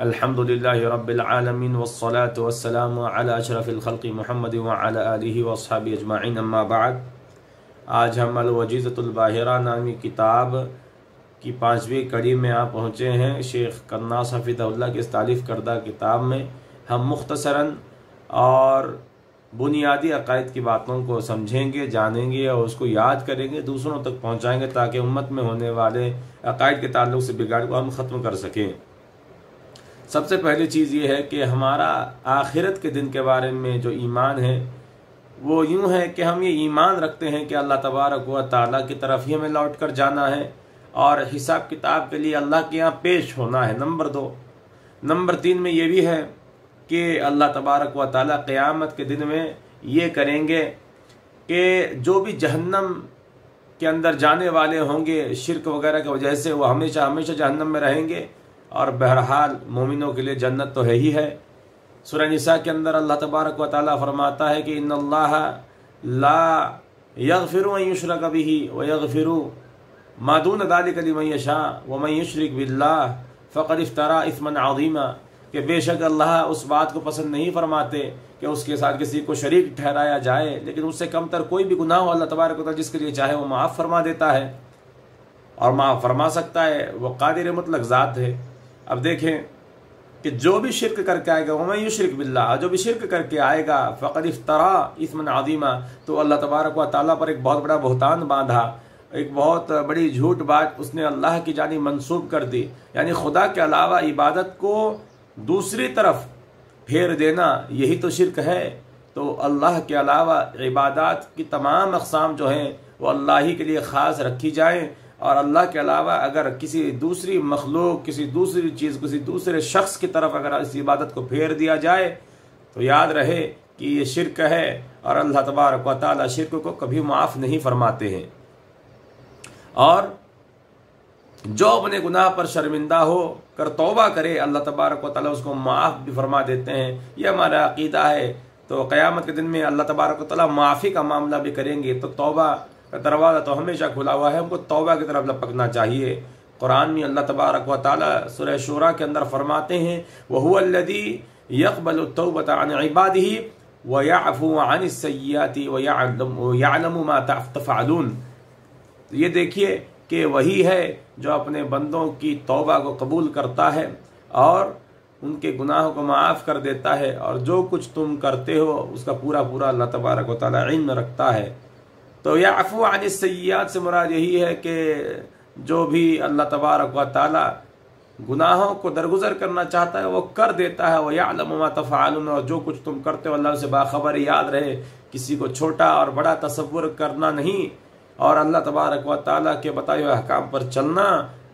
अल्हम्दुलिल्लाहि रब्बिल आलमीन वस्सलातु वस्सलामु अला अशरफिल खल्क़ि मुहम्मद व अला आलिहि व अस्हाबिहि अजमाइन अम्मा बाद। आज हम अल-वजीज़तुल बाहिरा नामी किताब की 5वीं कड़ी में आप पहुँचे हैं। शेख कन्नास हफ़िज़हुल्लाह की इस तारीफ़ करदा किताब में हम मुख्तसरन और बुनियादी अक़ाइद की बातों को समझेंगे, जानेंगे और उसको याद करेंगे, दूसरों तक पहुँचाएँगे ताकि उम्मत में होने वाले अक़ाइद के ताल्लुक़ से बिगाड़ को हम ख़त्म कर सकें। सबसे पहली चीज़ ये है कि हमारा आखिरत के दिन के बारे में जो ईमान है वो यूँ है कि हम ये ईमान रखते हैं कि अल्लाह तबारक व तआला की तरफ ही हमें लौट कर जाना है और हिसाब किताब के लिए अल्लाह के यहाँ पेश होना है। नंबर 2। नंबर 3 में ये भी है कि अल्लाह तबारक व तआला क़यामत के दिन में ये करेंगे कि जो भी जहन्नम के अंदर जाने वाले होंगे शिर्क वगैरह की वजह से, वो हमेशा हमेशा जहन्नम में रहेंगे और बहरहाल मोमिनों के लिए जन्नत तो है ही है। सूरह निसा के अंदर अल्लाह तबारक व तआला फरमाता है कि इन्नल्लाह ला यग़फ़िरु अन युश्रक बिही व यग़फ़िरु मा दून ज़ालिका लिमन यशा व मन युश्रिक बिल्लाह फ़क़द इफ़्तरा इस्मन अज़ीमा, कि बेशक अल्लाह उस बात को पसंद नहीं फरमाते कि उसके साथ किसी को शरीक ठहराया जाए, लेकिन उससे कमतर कोई भी गुनाह हो अल्लाह तबारक व तआला जिसके लिए चाहे वो माफ़ फरमा देता है और माफ़ फरमा सकता है। वो कादिर मुतलक ज़ात है। अब देखें कि जो भी शिरक करके आएगा वमन युश्रिक बिल्लाह, जो भी शिरक करके आएगा फ़क़द इफ़्तरा इस्मन अज़ीमा, तो अल्लाह तबारक व तआला पर एक बहुत बड़ा बहतान बांधा, एक बहुत बड़ी झूठ बात उसने अल्लाह की जानिब मंसूब कर दी। यानी खुदा के अलावा इबादत को दूसरी तरफ फेर देना, यही तो शिरक है। तो अल्लाह के अलावा इबादत की तमाम अक़साम जो हैं वो अल्लाह ही के लिए ख़ास रखी जाएँ और अल्लाह के अलावा अगर किसी दूसरी मखलूक, किसी दूसरी चीज़, किसी दूसरे शख्स की तरफ अगर इस इबादत को फेर दिया जाए तो याद रहे कि ये शिरक है और अल्लाह तबारक व तआला शिरक को कभी माफ़ नहीं फरमाते हैं। और जो अपने गुनाह पर शर्मिंदा हो कर तौबा करे, अल्लाह तबारक व तआला उसको माफ़ भी फरमा देते हैं। यह हमारा अक़ीदा है। तो क़यामत के दिन में अल्लाह तबारक व तआला माफ़ी का मामला भी करेंगे। तो तौबा का दरवाज़ा तो हमेशा खुला हुआ है, हमको तौबा की तरफ लपकना चाहिए। कुरान में अल्लाह तबारक व तआला सूरह शूरा के अंदर फरमाते हैं वहुवल्लज़ी यक़बलु तौबता अन इबादिही व यअफ़ू अनिस सय्यिआति व यअलमु मा तफ़अलून। ये देखिए कि वही है जो अपने बंदों की तौबा को कबूल करता है और उनके गुनाहों को माफ़ कर देता है, और जो कुछ तुम करते हो उसका पूरा पूरा अल्लाह तबारक व तआला इल्म रखता है। तो यअफ़ू अनिस सय्यिआत से मुराद यही है कि जो भी अल्लाह तबारक व तआला गुनाहों को दरगुजर करना चाहता है वो कर देता है। वह यअलमु मा तफ़अलून, और जो कुछ तुम करते हो अल्लाह से बाखबर। याद रहे किसी को छोटा और बड़ा तसव्वुर करना नहीं, और अल्लाह तबारक व तआला के बताए हुए अहकाम पर चलना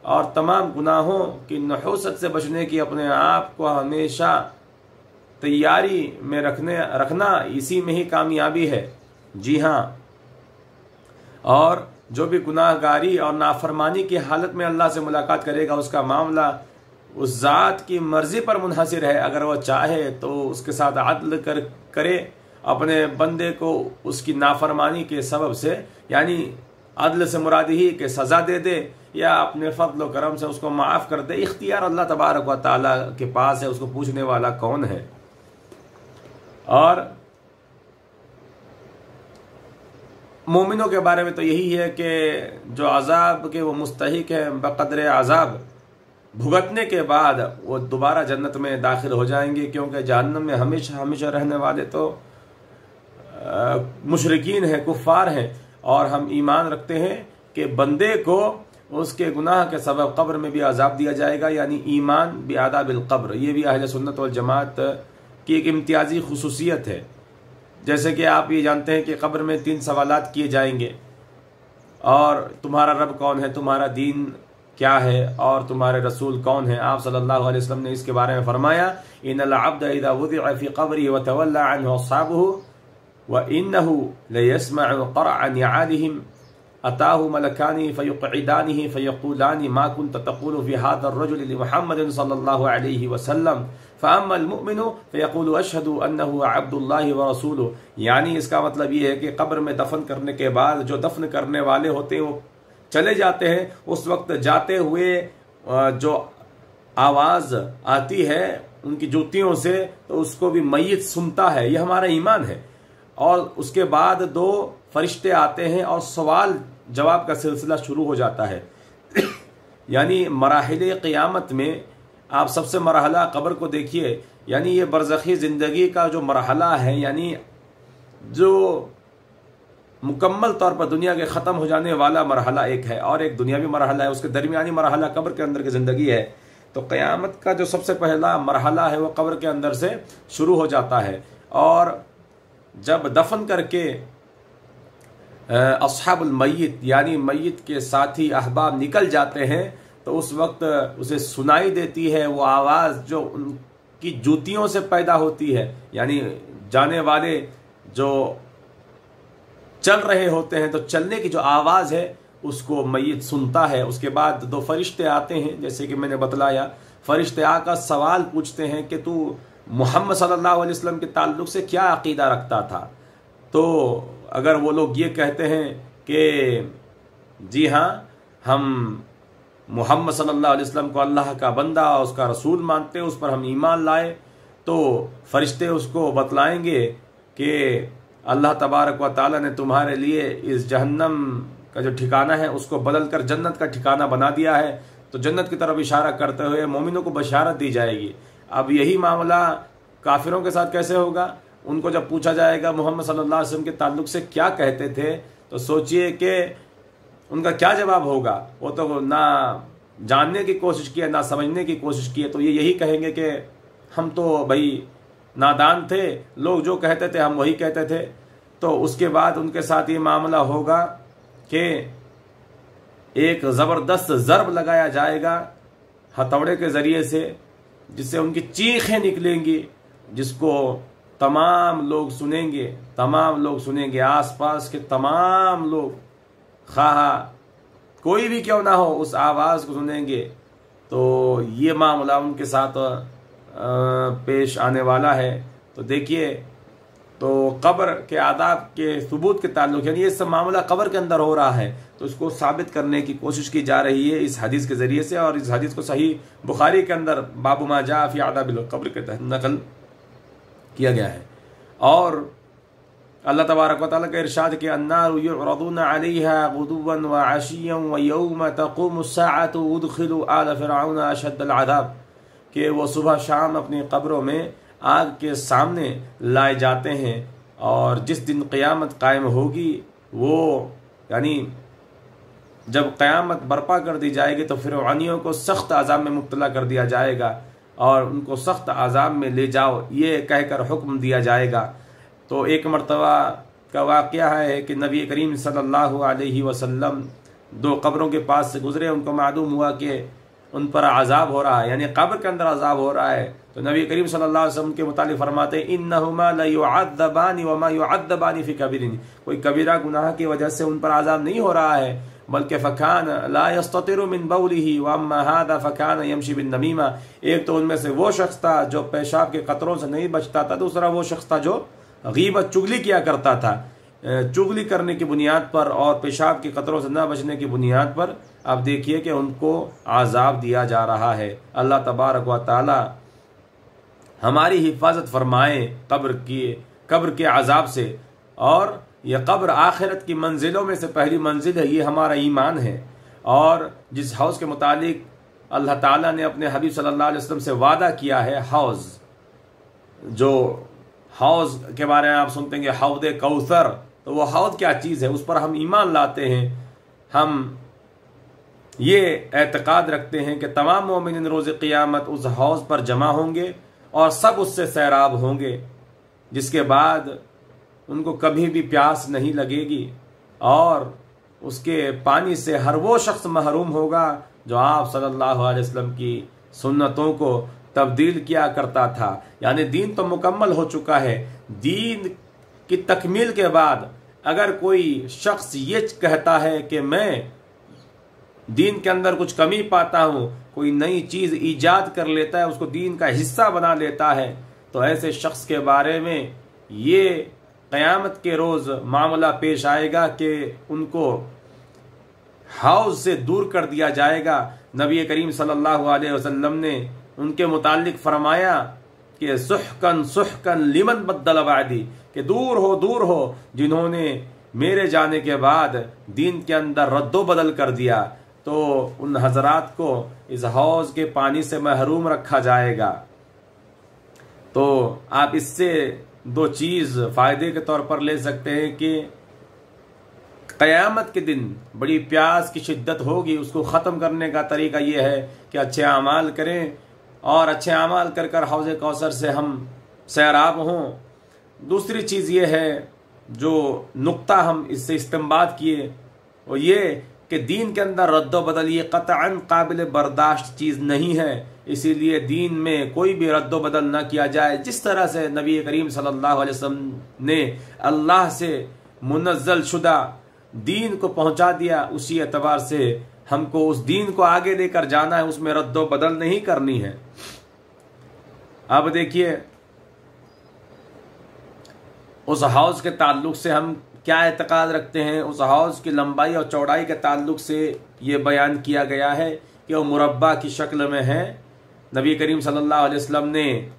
और तमाम गुनाहों की नहूसत से बचने की अपने आप को हमेशा तैयारी में रखना, इसी में ही कामयाबी है। जी हाँ। और जो भी गुनाहगारी और नाफरमानी की हालत में अल्लाह से मुलाकात करेगा उसका मामला उस ज़ात की मर्ज़ी पर मुनहसिर है। अगर वह चाहे तो उसके साथ अदल करे अपने बंदे को उसकी नाफरमानी के सबब से, यानी अदल से मुराद ही कि सज़ा दे दे या अपने फ़ज़ल व करम से उसको माफ़ कर दे। इख्तियार अल्लाह तबारक व तआला के पास है, उसको पूछने वाला कौन है। और मोमिनों के बारे में तो यही है कि जो अज़ाब के वो मुस्तहिक हैं, बक़द्र अज़ाब भुगतने के बाद वो दोबारा जन्नत में दाखिल हो जाएंगे, क्योंकि जहन्नम में हमेशा हमेशा रहने वाले तो मुशरिकीन हैं, कुफ़ार हैं। और हम ईमान रखते हैं कि बंदे को उसके गुनाह के सबब कब्र में भी अज़ाब दिया जाएगा, यानी ईमान बिआदाबिल क़ब्र। ये भी अहले सुन्नत वल जमात की एक इम्तियाज़ी खुसूसियत है। जैसे कि आप ये जानते हैं कि कब्र में 3 सवालात किए जाएंगे, और तुम्हारा रब कौन है, तुम्हारा दीन क्या है और तुम्हारे रसूल कौन है। आप सल्लल्लाहु अलैहि वसल्लम ने इसके बारे में फरमाया इन्नल अब्द इज़ा वुदिअ फ़ी क़ब्रिही व तवल्ला अन्हु अस्हाबुहु व इन्नहु लयस्मअु क़रअ निआलिहिम अताहु मलकानि फ़युक़इदानिहि फ़यक़ूलानि मा कुन्त तक़ूलु फ़ी हाज़ा अर्रजुलि लिमुहम्मदिन सल्लल्लाहु अलैहि वसल्लम फ़अम्मल मुअमिनु फ़यक़ूलु अशहदु अन्नहु अब्दुल्लाहि व रसूलुहु। यानी इसका मतलब ये है कि कब्र में दफन करने के बाद जो दफन करने वाले होते हैं वो चले जाते हैं, उस वक्त जाते हुए जो आवाज़ आती है उनकी जूतियों से तो उसको भी मय्यत सुनता है। यह हमारा ईमान है। और उसके बाद 2 फरिश्ते आते हैं और सवाल जवाब का सिलसिला शुरू हो जाता है। यानी मराहिल क़ियामत में आप सबसे मरहला कब्र को देखिए। यानी ये बरज़खी ज़िंदगी का जो मरहला है, यानी जो मुकम्मल तौर पर दुनिया के ख़त्म हो जाने वाला मरहला एक है और एक दुनियावी मरहला है। उसके दरमियानी मरहला कब्र के अंदर की ज़िंदगी है। तो क़यामत का जो सबसे पहला मरहला है वो कब्र के अंदर से शुरू हो जाता है। और जब दफन करके अस्हाबुल मय्यत यानी मय्यत के साथी अहबाब निकल जाते हैं तो उस वक्त उसे सुनाई देती है वो आवाज़ जो उनकी जूतियों से पैदा होती है। यानी जाने वाले जो चल रहे होते हैं तो चलने की जो आवाज़ है उसको मय्यत सुनता है। उसके बाद 2 फरिश्ते आते हैं, जैसे कि मैंने बतलाया। फरिश्ते आकर सवाल पूछते हैं कि तू मोहम्मद सल्लल्लाहु अलैहि वसल्लम के ताल्लुक़ से क्या अक़ीदा रखता था। तो अगर वो लोग ये कहते हैं कि जी हाँ, हम मोहम्मद सल्लल्लाहु अलैहि वसल्लम को अल्लाह का बंदा और उसका रसूल मानते हैं, उस पर हम ईमान लाए, तो फरिश्ते उसको बतलाएंगे कि अल्लाह तबारक व तआला ने तुम्हारे लिए इस जहन्नम का जो ठिकाना है उसको बदल कर जन्नत का ठिकाना बना दिया है। तो जन्नत की तरफ इशारा करते हुए मोमिनों को बशारत दी जाएगी। अब यही मामला काफिरों के साथ कैसे होगा? उनको जब पूछा जाएगा मोहम्मद सल्लल्लाहु अलैहि वसल्लम के ताल्लुक़ से क्या कहते थे, तो सोचिए कि उनका क्या जवाब होगा। वो तो ना जानने की कोशिश की है ना समझने की कोशिश की है। तो ये यही कहेंगे कि हम तो भाई नादान थे, लोग जो कहते थे हम वही कहते थे। तो उसके बाद उनके साथ ये मामला होगा कि एक ज़बरदस्त ज़रब लगाया जाएगा हथौड़े के ज़रिए से, जिससे उनकी चीखें निकलेंगी, जिसको तमाम लोग सुनेंगे, तमाम लोग सुनेंगे, आसपास के तमाम लोग, खा कोई भी क्यों ना हो, उस आवाज़ को सुनेंगे। तो ये मामला उनके साथ पेश आने वाला है। तो देखिए, तो कब्र के आदाब के सबूत के ताल्लुक, यानी ये सब मामला कब्र के अंदर हो रहा है, तो इसको साबित करने की कोशिश की जा रही है इस हदीस के ज़रिए से। और इस हदीस को सही बुखारी के अंदर बाबु मा जा फी आदाबिल कब्र के तहत नकल किया गया है। और अल्लाह तबारक व तआला का इरशाद के अन्नारु युरदूना अलैहा गुदुवन व अशिय्यन व यौम तक़ूमु अस्साअतु उदखिलू आल फिरऔन अशद्दल अज़ाब, कि वो सुबह शाम अपनी कब्रों में आग के सामने लाए जाते हैं। और जिस दिन क़यामत कायम होगी, वो यानी जब क़यामत बर्पा कर दी जाएगी तो फिरौनियों को सख्त अज़ाब में मुब्तला कर दिया जाएगा और उनको सख्त अज़ाब में ले जाओ, ये कहकर हुक्म दिया जाएगा। तो एक मरतबा का वाक़या है कि नबी करीम सल्लल्लाहु अलैहि वसल्लम 2 कब्रों के पास से गुज़रे। उनको मालूम हुआ कि उन पर अज़ाब हो रहा है, यानी कब्र के अंदर अज़ाब हो रहा है। तो नबी करीम सल्लल्लाहु अलैहि वसल्लम के मुतालिक फरमाते हैं, इन्नहुमा ला युअद्दबानी व मा युअद्दबानी फ़ी कबीरिन, कोई कबीरा गुनाह की वजह से उन पर अज़ाब नहीं हो रहा है, बल्कि फ़कान ला यस्ततिरु मिन बौलिही व अम्मा हादा फ़कान यमशी बिन नमीमा। एक तो उनमें से वो शख्स था जो पेशाब के कतरों से नहीं बचता था, दूसरा वो शख्स था जो गीबत चुगली किया करता था। चुगली करने की बुनियाद पर और पेशाब के कतरों से न बचने की बुनियाद पर अब देखिए कि उनको आज़ाब दिया जा रहा है। अल्लाह तबारक व तआला हमारी हिफाजत फरमाए कब्र के अज़ाब से। और यह कब्र आखिरत की मंजिलों में से पहली मंजिल है, ये हमारा ईमान है। और जिस हौज़ के मुतालिक अल्लाह ताला ने अपने हबीब सल्लल्लाहु अलैहि वसल्लम से वादा किया है, हौज़, जो हौज़ के बारे में आप सुनते हैं हौज़े कौसर, तो वो हौज़ क्या चीज़ है, उस पर हम ईमान लाते हैं। हम ये एतक़ाद रखते हैं कि तमाम मोमिन रोज़ क़ियामत उस हौज़ पर जमा होंगे और सब उससे सैराब होंगे, जिसके बाद उनको कभी भी प्यास नहीं लगेगी और उसके पानी से हर वो शख्स महरूम होगा जो आप सल्लल्लाहु अलैहि वसल्लम की सुन्नतों को तब्दील किया करता था। यानी दीन तो मुकम्मल हो चुका है। दीन की तकमील के बाद अगर कोई शख्स ये कहता है कि मैं दीन के अंदर कुछ कमी पाता हूँ, कोई नई चीज़ ईजाद कर लेता है, उसको दीन का हिस्सा बना लेता है, तो ऐसे शख्स के बारे में ये क़यामत के रोज़ मामला पेश आएगा कि उनको हौज़ से दूर कर दिया जाएगा। नबी करीम सल्लल्लाहु अलैहि वसल्लम ने उनके मुतालिक फरमाया कि सुहकन सुहकन लिमन बद्दल बादी, कि दूर हो जिन्होंने मेरे जाने के बाद दीन के अंदर रद्दो बदल कर दिया, तो उन हजरात को इस हौज के पानी से महरूम रखा जाएगा। तो आप इससे दो चीज़ फ़ायदे के तौर पर ले सकते हैं कि क़यामत के दिन बड़ी प्यास की शिद्दत होगी, उसको ख़त्म करने का तरीका ये है कि अच्छे अमाल करें और अच्छे अमाल कर कर हौज़ कौसर से हम सैराब हों। दूसरी चीज़ ये है जो नुक्ता हम इससे इस्तेमाल किए वो ये कि दीन के अंदर रद्दो बदल ये क़तअन काबिल बर्दाश्त चीज़ नहीं है, इसीलिए दीन में कोई भी रद्दो बदल ना किया जाए। जिस तरह से नबी करीम सल्लल्लाहु अलैहि वसल्लम ने अल्लाह से मुनज़्ज़ल शुदा दीन को पहुंचा दिया, उसी एतबार से हमको उस दीन को आगे लेकर जाना है, उसमें रद्दो बदल नहीं करनी है। अब देखिए उस हौज के ताल्लुक से हम क्या एतकाद रखते हैं। उस हौज की लंबाई और चौड़ाई के ताल्लुक से ये बयान किया गया है कि वो मुरब्बा की शक्ल में है। नबी करीम सल्लल्लाहु अलैहि वसल्लम ने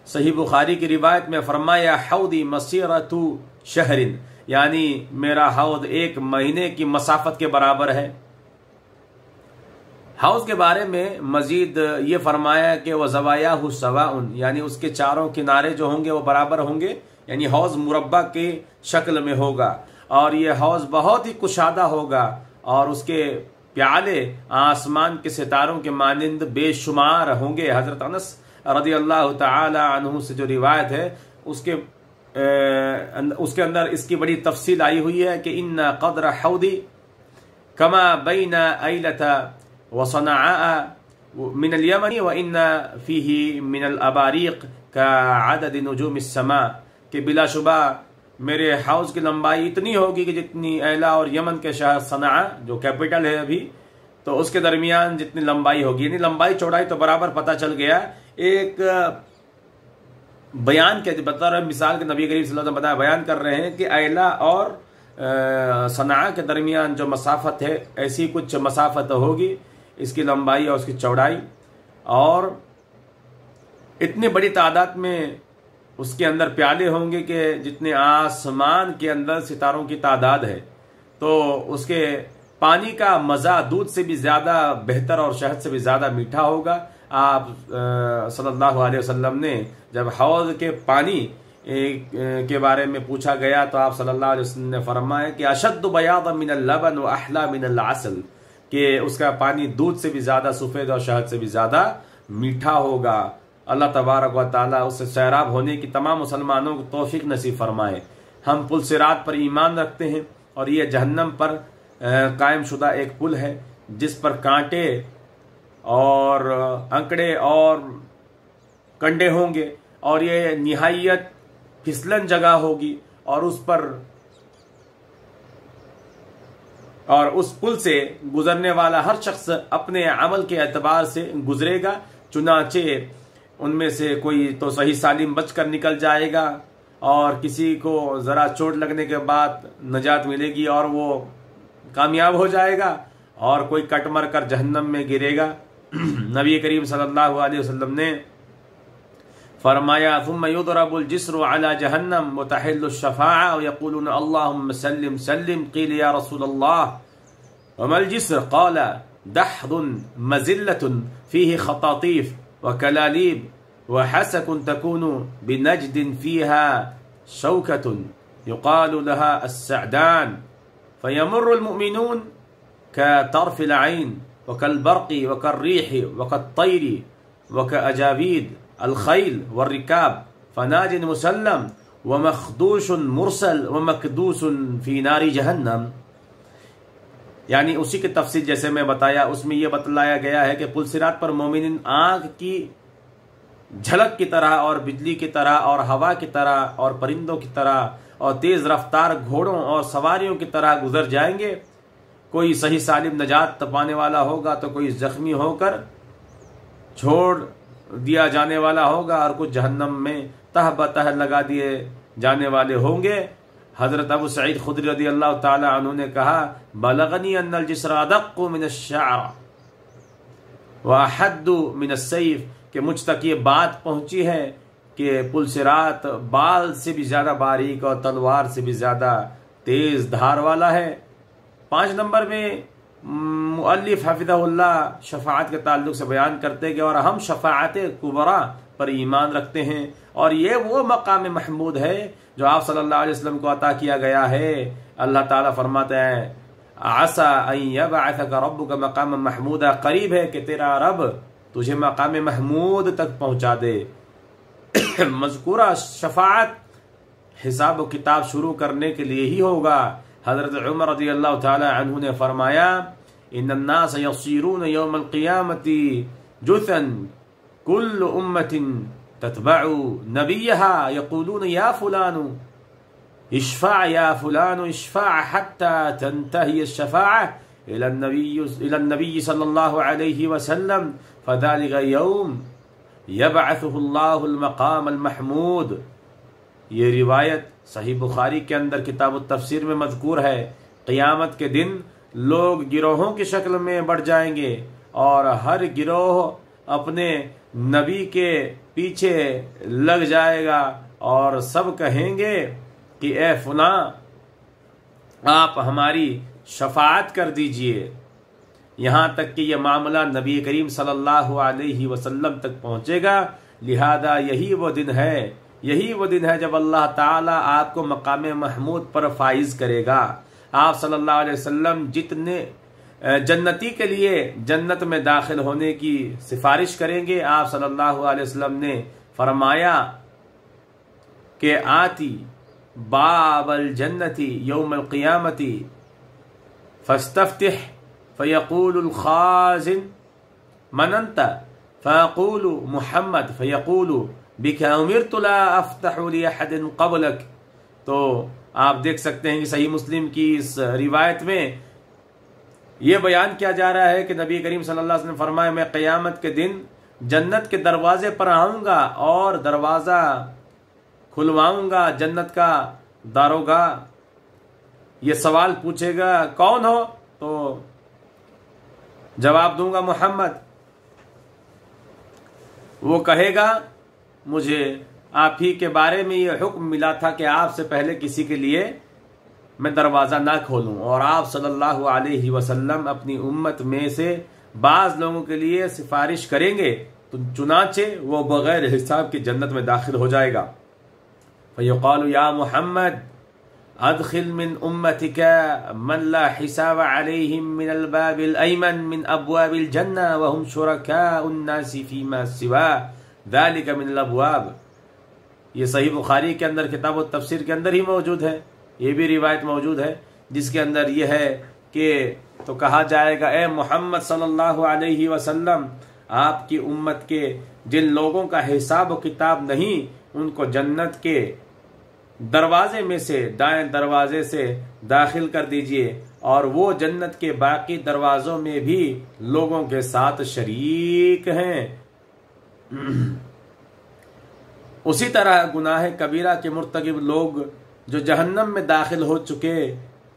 सही बुखारी की रिवायत में फरमाया हौदी मसीरतु शहरिन, यानी मेरा हौद 1 महीने की मसाफत के बराबर है। हौज के बारे में मजीद ये फरमाया कि वह ज़वायाहु सवाउन, यानी उसके चारों किनारे जो होंगे वो बराबर होंगे, यानी हौज मुरब्बा के शक्ल में होगा और ये हौज बहुत ही कुशादा होगा और उसके प्याले आसमान के सितारों के मानिंद बेशुमार होंगे। हज़रत अनस रज़ी अल्लाह तआला अन्हु से जो रिवायत है उसके अंदर इसकी बड़ी तफसील आई हुई है कि इन्ना क़द्र हौदी कमा बैना अयलता व सनआ मिनल यमन व इन्ना फीही मिनल अबारीक का अदद नुजूमिस समा, कि बिलाशुबा मेरे हाउस की लंबाई इतनी होगी कि जितनी ऐला और यमन के शहर सनआ जो कैपिटल है अभी, तो उसके दरमियान जितनी लंबाई होगी, यानी लंबाई चौड़ाई तो बराबर पता चल गया। एक बयान के बतौर मिसाल के नबी करीम सल्लल्लाहु अलैहि वसल्लम बयान कर रहे हैं कि ऐला और सनआ के दरमियान जो मसाफत है ऐसी कुछ मसाफत होगी, इसकी लंबाई और उसकी चौड़ाई, और इतनी बड़ी तादाद में उसके अंदर प्याले होंगे कि जितने आसमान के अंदर सितारों की तादाद है। तो उसके पानी का मज़ा दूध से भी ज़्यादा बेहतर और शहद से भी ज़्यादा मीठा होगा। आप सल्लल्लाहु अलैहि वसल्लम ने जब हौज़ के पानी के बारे में पूछा गया तो आप सल्लल्लाहु अलैहि वसल्लम ने फरमाया कि अशद्दु बयादन मिनल लबन व अहला मिनल असल, कि उसका पानी दूध से भी ज़्यादा सफ़ेद और शहद से भी ज़्यादा मीठा होगा। अल्लाह तबारक व तआला उससे सैराब होने की तमाम मुसलमानों को तौफीक नसीब फरमाए। हम पुल सिरात पर ईमान रखते हैं और ये जहन्नम पर कायम शुदा एक पुल है जिस पर कांटे और अंकड़े और कंडे होंगे और ये निहायत फिसलन जगह होगी और उस पुल से गुजरने वाला हर शख्स अपने अमल के एतबार से गुजरेगा। चुनाचे उनमें से कोई तो सही सालिम बच कर निकल जाएगा और किसी को ज़रा चोट लगने के बाद नजात मिलेगी और वो कामयाब हो जाएगा, और कोई कट मर कर जहन्नम में गिरेगा। नबी करीम सल्लल्लाहु अलैहि वसल्लम ने फरमाया थुम्मा युदरबुल जिस्रु अला जहन्नम व तहिल्लु शफाअ व यक़ूलून अल्लाहुम्मा सल्लिम सल्लिम क़ील या रसूलल्लाह व मल जिस्र क़ाल दहदुन मज़िल्लतुन फ़ीही ख़तातीफ़ व कलालीब व हसकुन तकूनु बिनजदिन फ़ीहा शौकतुन युक़ालु लहा अस्सअदान फ़यमुर्रुल मुमिनून कतरफ़िल ऐन व कलबर्क़ि व कर्रीहि व कत्तैरि व कअजावीद अलखैल व रिकाब फ़नाजिन मुसल्लम व मखदूशुन मुरसल व मकदूसुन फ़ी नारी जहन्नम। यानी उसी की तफसील जैसे मैं बताया उसमें यह बतलाया गया है कि पुलसिरात पर मोमिन आग की झलक की तरह और बिजली की तरह और हवा की तरह और परिंदों की तरह और तेज़ रफ्तार घोड़ों और सवारियों की तरह गुजर जाएंगे। कोई सही सालिम नजात पाने वाला होगा तो कोई जख्मी होकर छोड़ दिया जाने वाला होगा और कुछ जहन्नम में तह बतह लगा दिए जाने वाले होंगे। हजरत अबू सईद खुदरी रदियल्लाहु ताला अन्हु ने कहा, बलगनी अन्नल जिस्र अदक्कु मिन अश-शअर व अहद्दु मिन अस-सैफ, कि मुझ तक ये बात पहुंची है कि पुलसिरात बाल से भी ज्यादा बारीक और तलवार से भी ज्यादा तेज धार वाला है। 5 नंबर में मुअल्लिफ हफिज़हुल्लाह शफाअत के ताल्लुक से बयान करते हैं कि और हम शफाअत कुबरा पर ईमान रखते हैं, और ये वो मकाम महमूद है जो आप सल्लल्लाहु अलैहि वसल्लम को अता किया गया है। अल्लाह ताला फरमाते हैं, आसा अन यबअसक रब्बुक मकाम महमूदा, करीब है कि तेरा रब तुझे मकाम महमूद तक पहुंचा दे। मज़कूरा शफाअत हिसाब व किताब शुरू करने के लिए ही होगा। हजरत उमर रज़ियल्लाहु ताला अन्हु ने फरमाया, इन्नन्नास यसीरून यौमल क़ियामति जुसन कुल्लु उम्मतिन ततबअु नबियहा यक़ूलून या फुलानु इश्फ़ा या फुलानु इश्फ़ा हत्ता तंतही अश-शफ़ाअह इला नबी सल्लल्लाहु अलैहि वसल्लम फ़ज़ालिका यौम यबअसुहुल्लाहुल मक़ामल महमूद। ये रिवायत सही बुखारी के अंदर किताब तफसीर में मज़कूर है। क़यामत के दिन लोग गिरोहों की शक्ल में बढ़ जाएंगे और हर गिरोह अपने नबी के पीछे लग जाएगा और सब कहेंगे कि ए फुला, आप हमारी शफाअत कर दीजिए। यहाँ तक कि यह मामला नबी करीम सल्लल्लाहु अलैहि वसल्लम तक पहुँचेगा। लिहाजा यही वो दिन है जब अल्लाह ताला आपको मकाम महमूद पर फाइज करेगा। आप सल्लल्लाहु अलैहि वसल्लम जितने जन्नती के लिए जन्नत में दाखिल होने की सिफारिश करेंगे। आप सल्लल्लाहु अलैहि वसल्लम ने फरमाया कि आती बाबल जन्नती यौमल क़ियामती फस्तफ्तिह फ़यक़ूलुल ख़ाज़िन मन अंत फ़यक़ूलु मुहम्मद फ़यक़ूलु बिका उमिरतु ला अफ़्तहु लि अहदिन क़ब्लक। तो आप देख सकते हैं कि सही मुस्लिम की इस रिवायत में यह बयान किया जा रहा है कि नबी करीम सल्लल्लाहु अलैहि वसल्लम फरमाए, मैं क़यामत के दिन जन्नत के दरवाजे पर आऊँगा और दरवाज़ा खुलवाऊँगा। जन्नत का दारोगा ये सवाल पूछेगा, कौन हो? तो जवाब दूंगा मोहम्मद। वो कहेगा, मुझे आप ही के बारे में ये हुक्म मिला था कि आपसे पहले किसी के लिए मैं दरवाज़ा ना खोलूं, और आप सल्लल्लाहु अलैहि वसल्लम अपनी उम्मत में से बाज़ लोगों के लिए सिफारिश करेंगे, तो चुनाचे वो बगैर हिसाब की जन्नत में दाखिल हो जाएगा। फ़युक़ालु या मुहम्मद अदखिल मिन उम्मतिका मन ला हिसाब अलैहिम मिनल बाबिल अयमन मिन अब्वाबिल जन्नह व हुम शुरकाउन नासी फीमा सिवा ज़ालिका मिनल अब्वाब। ये सही बुखारी के अंदर किताब तफसीर के अंदर ही मौजूद है। ये भी रिवायत मौजूद है जिसके अंदर यह है कि तो कहा जाएगा, ए मोहम्मद सल्लल्लाहु अलैहि वसल्लम, आपकी उम्मत के जिन लोगों का हिसाब व किताब नहीं, उनको जन्नत के दरवाजे में से दाएं दरवाजे से दाखिल कर दीजिए, और वो जन्नत के बाकी दरवाजों में भी लोगों के साथ शरीक हैं। उसी तरह गुनाह कबीरा के मुर्तकिब लोग जो जहन्नम में दाखिल हो चुके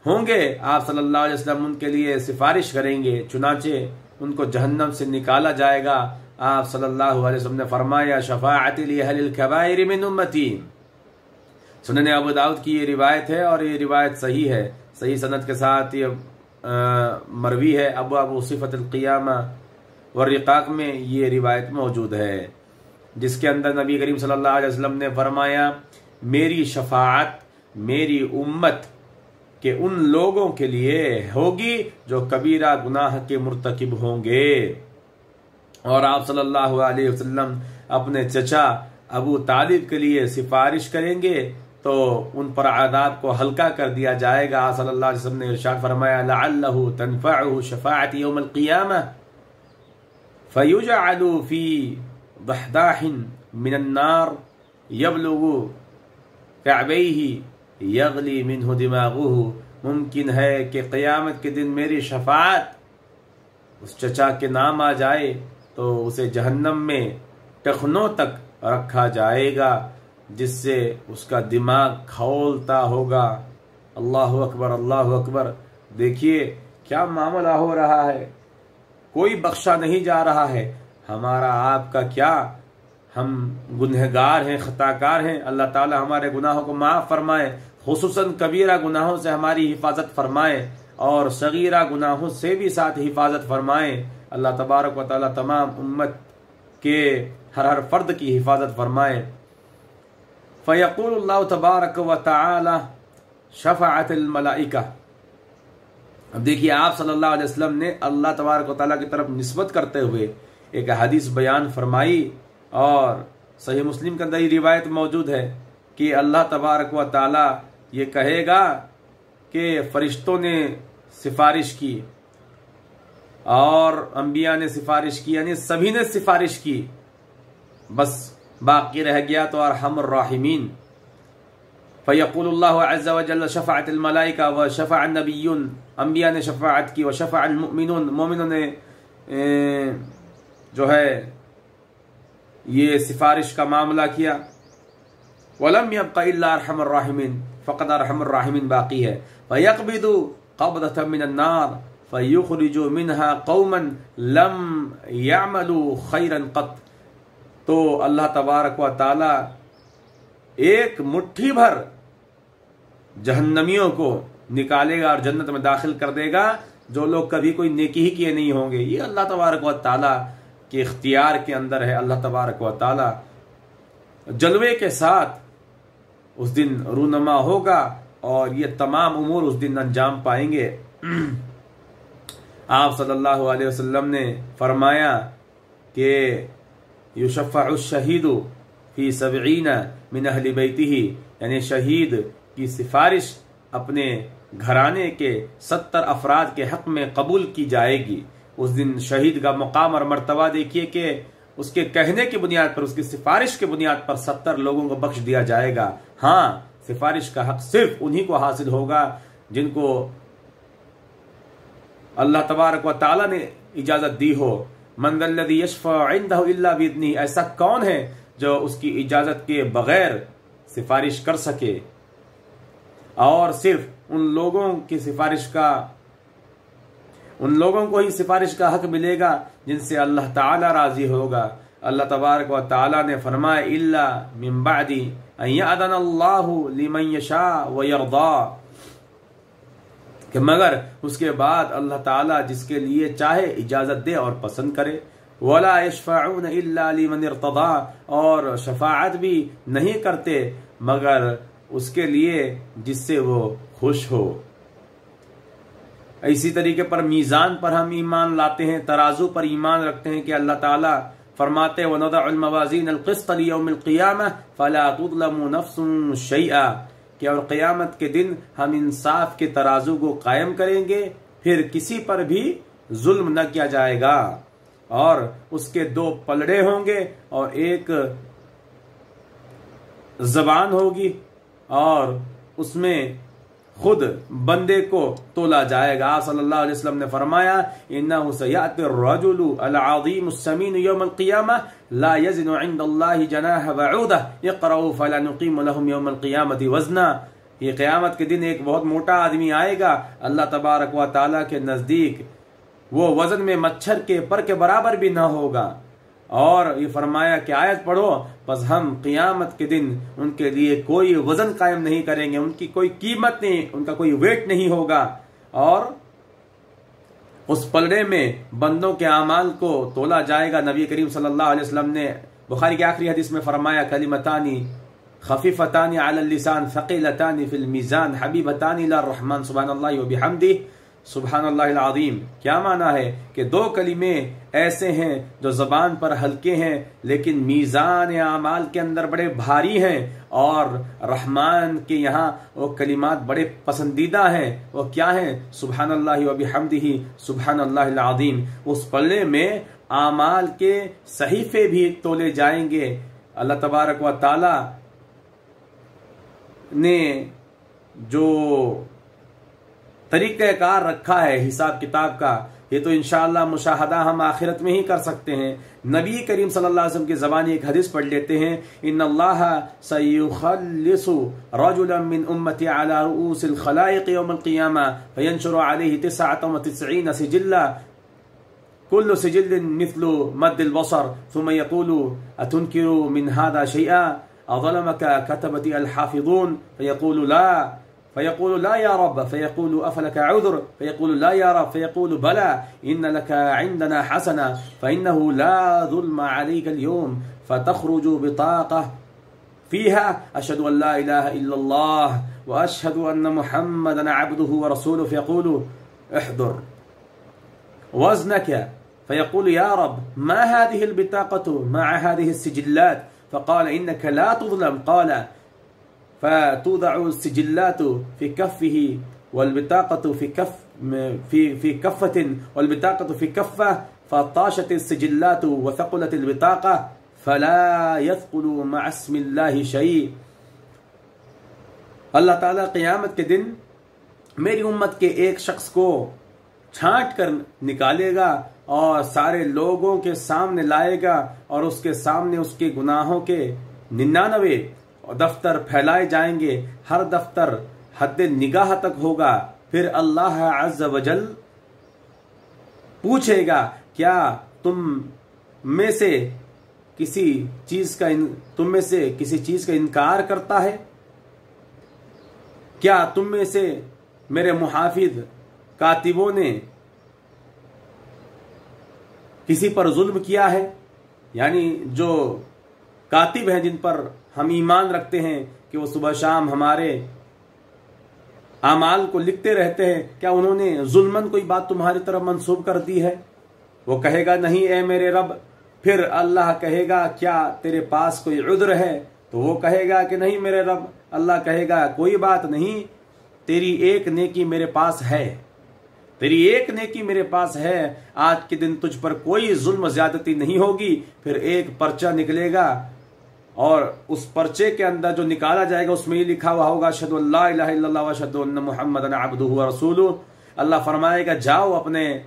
होंगे, आप सल्लल्लाहु अलैहि वसल्लम उनके लिए सिफारिश करेंगे, चुनाचे उनको जहन्नम से निकाला जाएगा। आप सल्लल्लाहु अलैहि वसल्लम ने फरमाया, शफाअती li अहलिल कबाइर मिन उम्मती। सुनन अबू दाऊद की ये रिवायत है और ये रिवायत सही है, सही सनद के साथ ये मरवी है। अबू सिफ़तुल क़ियामा व रिक़ाक़ में ये रिवायत मौजूद है, जिसके अंदर नबी करीम सल्लल्लाहु अलैहि वसल्लम ने फरमाया, मेरी शफाअत मेरी उम्मत के उन लोगों के लिए होगी जो कबीरा गुनाह के मुर्तकिब होंगे। और आप सल्लल्लाहु अलैहि वसल्लम अपने चचा अबू तालिब के लिए सिफारिश करेंगे तो उन पर आदाब को हल्का कर दिया जाएगा। आप सल्लल्लाहु अलैहि वसल्लम ने इरशाद फरमाया, लअल्लहु तनफ़अहु शफ़ाअती यौमल क़ियामह फ़युजअलु फ़ी दहदाहिन मिनन नार यबलुगु कअबैहि यगली मिन्हु दिमागुहु। मुमकिन है कि क़यामत के दिन मेरी शफाअत उस चचा के नाम आ जाए तो उसे जहन्नम में टखनों तक रखा जाएगा, जिससे उसका दिमाग खौलता होगा। अल्लाहु अकबर, अल्लाहु अकबर। देखिए क्या मामला हो रहा है, कोई बख्शा नहीं जा रहा है। हमारा आपका क्या, हम गुनहगार हैं, खताकार हैं। अल्लाह ताला हमारे गुनाहों को माफ़ फरमाए, खुसूसन कबीरा गुनाहों से हमारी हिफाजत फरमाए और सगीरा गुनाहों से भी साथ हिफाजत फरमाए। अल्लाह तबारक व तआला तमाम उम्मत के हर फर्द की हिफाजत फरमाए। फ़यक़ूलुल्लाहु तबारक व तआला शफ़ाअतुल मलाइका। अब देखिए आप सल्लल्लाहु अलैहि वसल्लम ने अल्लाह तबारक व तआला की तरफ निस्बत करते हुए एक हदीस बयान फरमाई और सही मुस्लिम के अंदर ये रिवायत मौजूद है कि अल्लाह तबारक व तआला ये कहेगा कि फरिश्तों ने सिफारिश की और अंबिया ने सिफारिश की, यानी सभी ने सिफारिश की, बस बाकी रह गया तो अरहमुर राहिमीन। फ़यक़ूलुल्लाहु अज़्ज़ा व जल्ल शफ़ाअतुल मलाइका व शफ़अ नबिय्युन, अंबिया ने शफ़ाअत की, व शफ़अल मुमिनून, मोमिनों ने जो है ये सिफारिश का मामला किया। वलम यब्क़ इल्ला अरहमुर राहिमीन, फ़क़त अरहमुर राहिमीन बाकी है। फ़यक़बिदु क़ब्ज़तम मिनन नार फ़युख़रिजु मिनहा क़ौमन लम यअमलू ख़ैरन क़त। तो अल्लाह तबारक व तआला एक मुट्ठी भर जहन्नमियों को निकालेगा और जन्नत में दाखिल कर देगा जो लोग कभी कोई नेकी ही किए नहीं होंगे। ये अल्लाह तबारक व तआला के इख्तियार के अंदर है। अल्लाह तबारक व तआला जलवे के साथ उस दिन रूनमा होगा और ये तमाम उमूर उस दिन अंजाम पाएंगे। आप सल्लल्लाहु अलैहि वसल्लम ने फरमाया कि युशफ़अु शहीदु फी सबईना मिन अहली बैतिही, यानी शहीद की सिफारिश अपने घराने के 70 अफराद के हक़ में कबूल की जाएगी। उस दिन शहीद का मकाम और मर्तबा देखिए कि उसके कहने की बुनियाद पर, उसकी सिफारिश की बुनियाद पर 70 लोगों को बख्श दिया जाएगा। हाँ, सिफारिश का हक़ सिर्फ उन्हीं को हासिल होगा जिनको अल्लाह तबारक व तआला ने इजाज़त दी हो। मन ज़ल्लज़ी यशफ़अु इंदहु इल्ला बिइज़्निही, ऐसा कौन है जो उसकी इजाज़त के बगैर सिफारिश कर सके। और सिर्फ उन लोगों की सिफारिश का, उन लोगों को ही सिफारिश का हक मिलेगा जिनसे अल्लाह ताला राजी होगा। अल्लाह तबारक व ताला ने फरमाया इल्ला मिन बादी अन यअज़नल्लाहु लिमन यशा व यरदा, कि मगर उसके बाद अल्लाह ताला जिसके लिए चाहे इजाज़त दे और पसंद करे। वला यशफ़अून इल्ला लिमन इर्तदा, और शफाअत भी नहीं करते मगर उसके लिए जिससे वो खुश हो। इसी तरीके पर मीज़ान पर हम ईमान लाते हैं, तराजू पर ईमान रखते हैं कि अल्लाह ताला फरमाते व नदअुल मवाज़ीनल क़िस्त लियौमिल क़ियामह फ़ला तुज़लमू नफ़्सुन शैआ, कि और क़यामत के दिन हम इंसाफ के तराजू को कायम करेंगे, फिर किसी पर भी जुल्म न किया जाएगा। और उसके 2 पलड़े होंगे और एक ज़बान होगी और उसमें खुद बंदे को तोला जाएगा। आप सल्लल्लाहु अलैहि वसल्लम ने फरमाया इन्नहु सयातिर रजुलु अल अज़ीमुस समीन यौमल क़ियामह ला यज़नु इंदल्लाहि जनाह बऊदह इक़रऊ फला नुक़ीमु लहुम यौमल क़ियामति वज़ना। ये क़यामत के दिन एक बहुत मोटा आदमी आएगा अल्लाह तबारक व तआला के नज़दीक, वो वज़न में मच्छर के पर के बराबर भी ना होगा। और ये फरमाया कि आयत पढ़ो, बस हम क़ियामत के दिन उनके लिए कोई वज़न कायम नहीं करेंगे, उनकी कोई कीमत नहीं, उनका कोई वेट नहीं होगा। और उस पलड़े में बंदों के आमाल को तोला जाएगा। नबी करीम सल्लल्लाहु अलैहि वसल्लम ने बुखारी की आखिरी हदीस में फरमाया कलिमतानी खफीफतानी अलल लिसान सकीलतानी फिल मीज़ान हबीबतानी इलर रहमान सुब्हानल्लाहि व बिहम्दिही सुब्हानल्लाहिल अज़ीम। क्या माना है कि 2 कलिमे ऐसे हैं जो ज़बान पर हल्के हैं लेकिन मीज़ान आमाल के अंदर बड़े भारी हैं, और रहमान के यहाँ वो कलिमात बड़े पसंदीदा हैं। वो क्या हैं? सुब्हानल्लाहि व बिहम्दिही सुब्हानल्लाहिल अज़ीम। उस पल्ले में आमाल के सहीफे भी तोले जाएंगे। अल्लाह तबारक व ताला ने जो तरीक़ाकार रखा है हिसाब किताब का, ये तो इंशाअल्लाह मुशाहदा हम आखिरत में ही कर सकते हैं। नबी करीम सल्लल्लाहु अलैहि वसल्लम की ज़बानी एक हदीस पढ़ लेते हैं, इन्नल्लाह सयुखल्लिसु रजुलन मिन उम्मती अला रुऊसिल खलाइक यौमल क़ियामा फयंशुरु अलैहि 99 सिजिल्ला कुल्लु सिजिल्लिन मिस्लु मद्दिल बसर सुम्मा यक़ूलु अतुनकिरु मिन हाज़ा शैअन अज़लमका कतबती अल हाफ़िज़ून फयक़ूलु ला या रब फयक़ूलु अफ़लका उज़्र फयक़ूलु ला या रब फयक़ूलु बला इन्न लका इंदना हसना फ़इन्नहु ला ज़ुल्म अलैका अल-यौम फ़तख़रुजु बिताक़ा फ़ीहा अशहदु अन ला इलाहा इल्लल्लाह व अशहदु अन्न मुहम्मदन अब्दुहु व रसूलुहु फयक़ूलु इहज़ुर वज़नका फयक़ूलु या रब मा हाज़िहिल बिताक़तु मअ हाज़िहिस सिजिल्लात फ़क़ाल इन्नका ला तुज़लम क़ाल फ़तुज़अु सिजिल्लातु फ़ी कफ़्फ़िही वल-बिताक़तु फ़ी कफ़्फ़तिन वल-बिताक़तु फ़ी कफ़्फ़ह फ़ताशतिस सिजिल्लातु व थक़ुलतिल बिताक़ा फ़ला यथक़ुलु मअ इस्मिल्लाहि शै। अल्लाह ताला क़यामत के दिन मेरी उम्मत के एक शख्स को छांट कर निकालेगा और सारे लोगों के सामने लाएगा और उसके सामने उसके गुनाहों के 99 दफ्तर फैलाए जाएंगे। हर दफ्तर हद निगाह तक होगा। फिर अल्लाह अज़्ज़ व जल पूछेगा, क्या तुम में से किसी चीज का इनकार करता है? क्या तुम में से मेरे मुहाफिज कातिबों ने किसी पर जुल्म किया है? यानी जो कातिब हैं जिन पर हम ईमान रखते हैं कि वो सुबह शाम हमारे आमाल को लिखते रहते हैं, क्या उन्होंने जुल्मन कोई बात तुम्हारी तरफ मंसूब कर दी है? वो कहेगा नहीं ए मेरे रब। फिर अल्लाह कहेगा क्या तेरे पास कोई उद्र है? तो वो कहेगा कि नहीं मेरे रब। अल्लाह कहेगा कोई बात नहीं, तेरी एक नेकी मेरे पास है, तेरी एक नेकी मेरे पास है। आज के दिन तुझ पर कोई जुल्म ज्यादती नहीं होगी। फिर एक पर्चा निकलेगा और उस पर्चे के अंदर जो निकाला जाएगा उसमें ये लिखा हुआ होगा अशहदु अन ला इलाहा इल्लल्लाह व अशहदु अन्न मुहम्मदन अब्दुहु व रसूलुहु। अल्लाह फरमाएगा जाओ अपने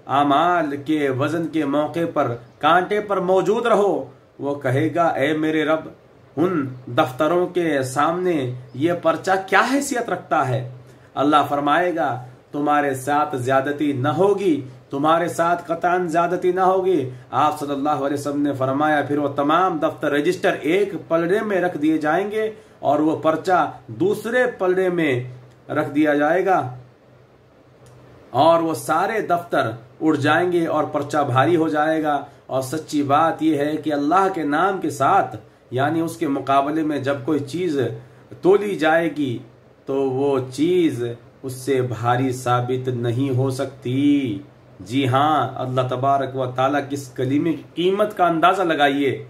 आमाल के वजन के मौके पर कांटे पर मौजूद रहो। वो कहेगा ए मेरे रब, उन दफ्तरों के सामने ये पर्चा क्या हैसियत रखता है? अल्लाह फरमाएगा तुम्हारे साथ ज्यादती न होगी, तुम्हारे साथ कतान ज्यादती ना होगी। आप सल्लल्लाहु अलैहि वसल्लम ने फरमाया फिर वो तमाम दफ्तर रजिस्टर एक पलड़े में रख दिए जाएंगे और वो पर्चा दूसरे पलड़े में रख दिया जाएगा और वो सारे दफ्तर उड़ जाएंगे और पर्चा भारी हो जाएगा। और सच्ची बात यह है कि अल्लाह के नाम के साथ यानी उसके मुकाबले में जब कोई चीज तोली जाएगी तो वो चीज उससे भारी साबित नहीं हो सकती। जी हाँ, अल्लाह तबारक व ताला की इस कलीमे की कीमत का अंदाजा लगाइए।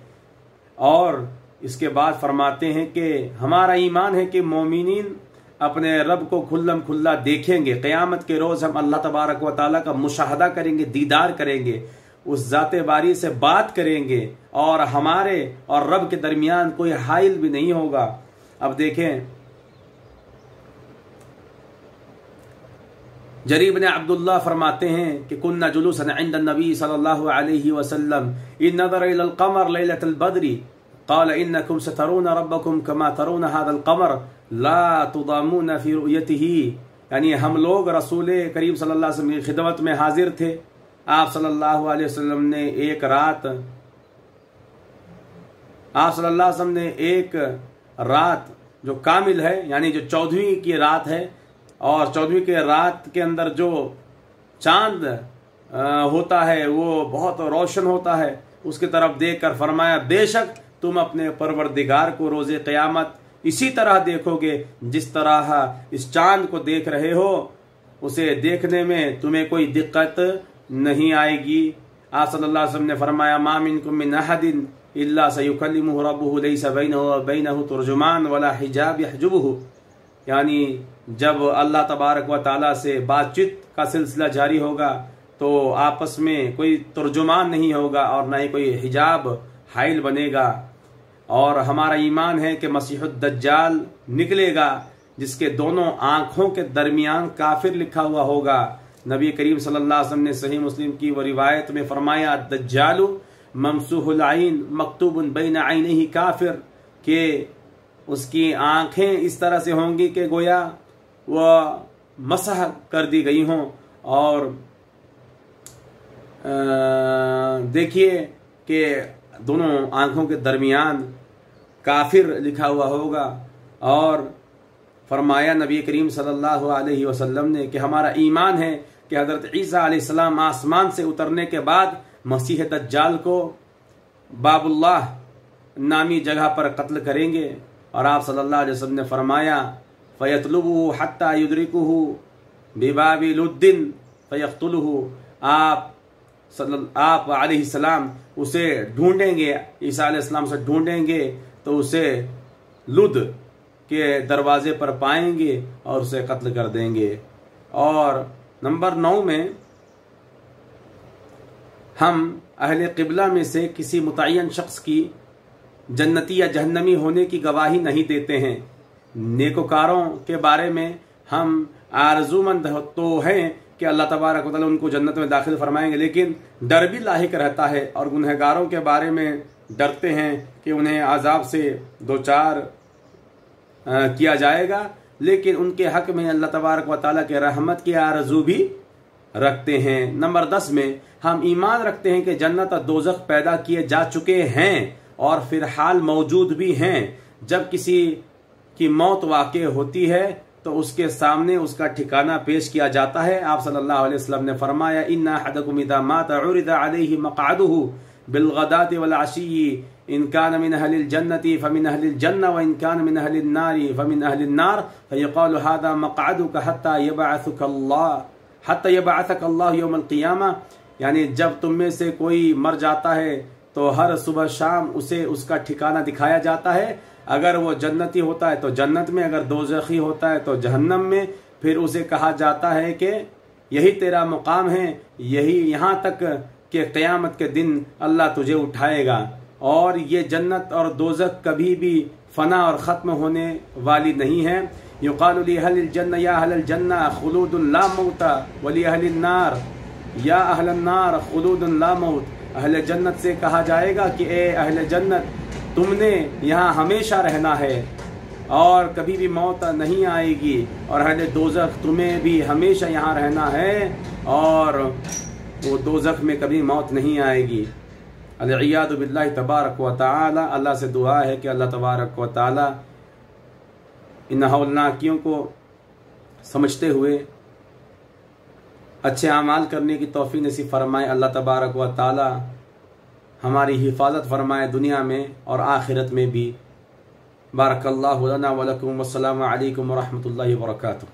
और इसके बाद फरमाते हैं कि हमारा ईमान है कि मोमिनीन अपने रब को खुल्लम खुल्ला देखेंगे। क़यामत के रोज हम अल्लाह तबारक व ताला का मुशाहदा करेंगे, दीदार करेंगे, उस ज़ाते बारी से बात करेंगे और हमारे और रब के दरमियान कोई हाइल भी नहीं होगा। अब देखें, जरीब ने अब्दुल्लाह फरमाते हैं कि कुन्ना जुलूसन इंद नबी सल्लल्लाहु अलैहि वसल्लम इन नज़र इलल क़मर लैलतल बद्री क़ाल इन्नकुम सतरून रब्बकुम कमा तरून हाज़ल क़मर ला तुदामून फी रुयतिही। यानी हम लोग रसूल करीम सल्लल्लाहु अलैहि वसल्लम की खिदमत में हाजिर थे। आप सल्लल्लाहु अलैहि वसल्लम ने एक रात जो कामिल है यानी जो 14वीं की रात है और 14वीं के रात के अंदर जो चांद होता है वो बहुत रोशन होता है, उसकी तरफ देखकर फरमाया बेशक तुम अपने परवरदिगार को रोज़े क़यामत इसी तरह देखोगे जिस तरह इस चांद को देख रहे हो। उसे देखने में तुम्हें कोई दिक्कत नहीं आएगी। आप सल्लल्लाहु अलैहि वसल्लम ने फरमाया मा मिनकुम मिन अहदिन इल्ला सयुकल्लिमुहु रब्बुहु लैसा बैनहु व बैनहु तुरजुमान वला हिजाब यहजुबुहु। यानी जब अल्लाह तबारक व ताला से बातचीत का सिलसिला जारी होगा तो आपस में कोई तर्जुमान नहीं होगा और ना ही कोई हिजाब हाइल बनेगा। और हमारा ईमान है कि मसीहुद दज्जाल निकलेगा जिसके दोनों आंखों के दरमियान काफिर लिखा हुआ होगा। नबी करीम सल्लल्लाहु अलैहि वसल्लम ने सही मुस्लिम की वो रिवायत में फरमाया, दज्जालु ममसूहुल आइन मकतूबुन बैन आइनैहि काफिर, के उसकी आंखें इस तरह से होंगी कि गोया वह मसह कर दी गई हों। और देखिए कि दोनों आंखों के दरमियान काफिर लिखा हुआ होगा। और फरमाया नबी करीम सल्लल्लाहु अलैहि वसल्लम ने कि हमारा ईमान है कि हज़रत ईसा अलैहिस्सलाम आसमान से उतरने के बाद मसीह दज्जाल को बाबुल्लाह नामी जगह पर कत्ल करेंगे। और आप सल्लल्लाहु अलैहि वसल्लम ने फरमाया, फ़यतलुबुहु हत्ता युदरिकुहु बिबाबिलुद्दीन फ़यक़्तुलुहु, आप अलैहिस्सलाम उसे ढूंढेंगे, ईसा अलैहिस्सलाम से ढूंढेंगे तो उसे लुद के दरवाजे पर पाएंगे और उसे कत्ल कर देंगे। और नंबर 9 में हम अहले क़िबला में से किसी मुतय्यन शख्स की जन्नती या जहन्नमी होने की गवाही नहीं देते हैं। नेकोकारों के बारे में हम आरज़ूमंद तो हैं कि अल्लाह तबारक व तआला उनको जन्नत में दाखिल फरमाएंगे, लेकिन डर भी लाहिक रहता है। और गुनहगारों के बारे में डरते हैं कि उन्हें अजाब से दो चार किया जाएगा, लेकिन उनके हक में अल्लाह तबारक व तआला के रहमत की आरज़ू भी रखते हैं। नंबर 10 में हम ईमान रखते हैं कि जन्नत और दोज़ख पैदा किए जा चुके हैं और फिलहाल मौजूद भी हैं। जब किसी की मौत वाक़ होती है तो उसके सामने उसका ठिकाना पेश किया जाता है। आप सल्लल्लाहु अलैहि वसल्लम ने फरमाया, इन्ना अहदकुम इज़ा माता उरिदा अलैहि मक़अदुहु बिलग़दाति वल अशिय्यि इन कान मिन अहलिल जन्नति फमिन अहलिल जन्नह व इन कान मिन अहलिन नारि फमिन अहलिन नार फ़यक़ालु हाज़ा मक़अदुका हत्ता यबअसक अल्लाह यौमल क़ियामा। यानी जब तुम में से कोई मर जाता है तो हर सुबह शाम उसे उसका ठिकाना दिखाया जाता है। अगर वो जन्नती होता है तो जन्नत में, अगर दोज़खी होता है तो जहन्नम में। फिर उसे कहा जाता है कि यही तेरा मुकाम है, यही यहाँ तक कि क़यामत के दिन अल्लाह तुझे उठाएगा। और ये जन्नत और दोज़ख कभी भी फ़ना और ख़त्म होने वाली नहीं है। युक़ालु ली अहलिल जन्नह या अहलल जन्नह ख़ुलूदुन ला मौता व ली अहलिन नार या अहलन नार ख़ुलूदुन ला मौत। अहले जन्नत से कहा जाएगा कि ए अहले जन्नत, तुमने यहाँ हमेशा रहना है और कभी भी मौत नहीं आएगी। और अहले दोज़ख, तुम्हें भी हमेशा यहाँ रहना है और वो दोज़ख में कभी मौत नहीं आएगी। अल-इयादु बिल्लाहि तबारक व तआला। अल्लाह से दुआ है कि अल्लाह तबारक व तआला इन हौलनाकियों को समझते हुए अच्छे अमाल करने की तौफीक नसीब फरमाए। अल्लाह तबारक व तआला हमारी हिफाजत फरमाए दुनिया में और आखिरत में भी। बारकल्लाहु लना व लकुम। अस्सलामु अलैकुम व रहमतुल्लाहि व बरकातुहू।